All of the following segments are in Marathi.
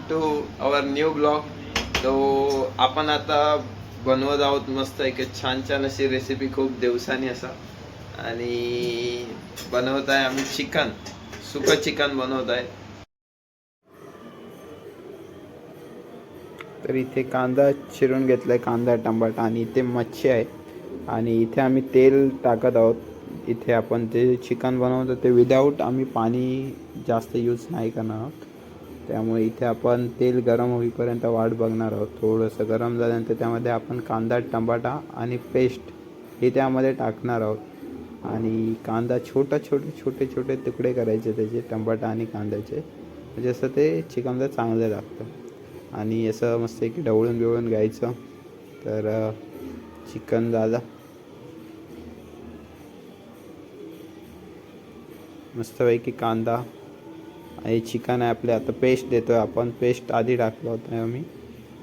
To our new blog. तो आपण आता बनवत आहोत मस्त एक छान छान अशी रेसिपी खूप दिवसांनी असा. आणि बनवत आहे आम्ही चिकन, सुकं चिकन बनवत आहे. तर इथे कांदा चिरून घेतलाय, कांदा टमाटा, आणि इथे मच्छी आहे. आणि इथे आम्ही तेल टाकत आहोत. इथे आपण ते चिकन बनवतो ते विदाऊट आम्ही पाणी जास्त यूज नाही करणार आहोत. त्यामुळे इथे आपण तेल गरम होईपर्यंत वाट बघणार आहोत. थोडंसं गरम झाल्यानंतर त्यामध्ये आपण कांदा टमाटा आणि पेस्ट हे त्यामध्ये टाकणार आहोत. आणि कांदा छोटे छोटे तुकडे करायचे त्याचे, टमाटा आणि कांद्याचे, म्हणजे असं ते चिकनला चांगलं लागतं. आणि असं मस्त की ढवळून बिवळून घ्यायचं. तर चिकन झालं मस्तपैकी. कांदा आणि चिकन आहे आपले. आता पेस्ट देतो आहे आपण. पेस्ट आधी टाकलं होतं आम्ही.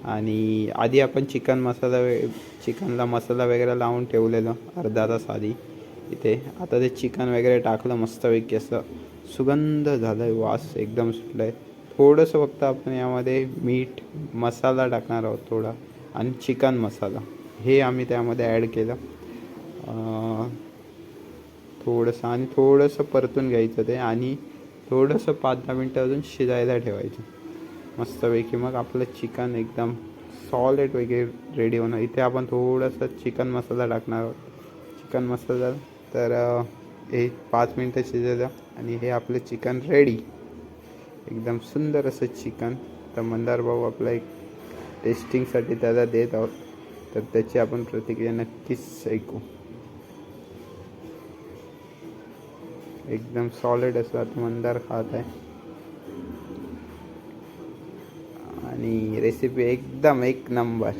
आणि आधी आपण चिकनला मसाला वगैरे लावून ठेवलेलं अर्धा तास आधी इथे. आता ते चिकन वगैरे टाकलं मस्तपैकी, असं सुगंध झालं आहे, वास एकदम सुटला आहे. थोडंसं फक्त आपण यामध्ये मीठ मसाला टाकणार आहोत थोडा, आणि चिकन मसाला हे आम्ही त्यामध्ये ॲड केलं थोडंसं. आणि थोडंसं परतून घ्यायचं ते, आणि थोडंसं 5-10 मिनटं अजून शिजायला ठेवायचं मस्तपैकी. मग आपलं चिकन एकदम सॉलिड वगैरे रेडी होणार. इथे आपण थोडंसं चिकन मसाला टाकणार आहोत. चिकन मसाला तर हे 5 मिनटं शिजलं, आणि हे आपलं चिकन रेडी, एकदम सुंदर असं चिकन. तर मंदार भाऊ आपला एक टेस्टिंगसाठी त्याला देत आहोत, तर त्याची आपण प्रतिक्रिया नक्कीच ऐकू. एकदम सॉलिड असं आता मंदार खात आहे, आणि रेसिपी एकदम एक नंबर.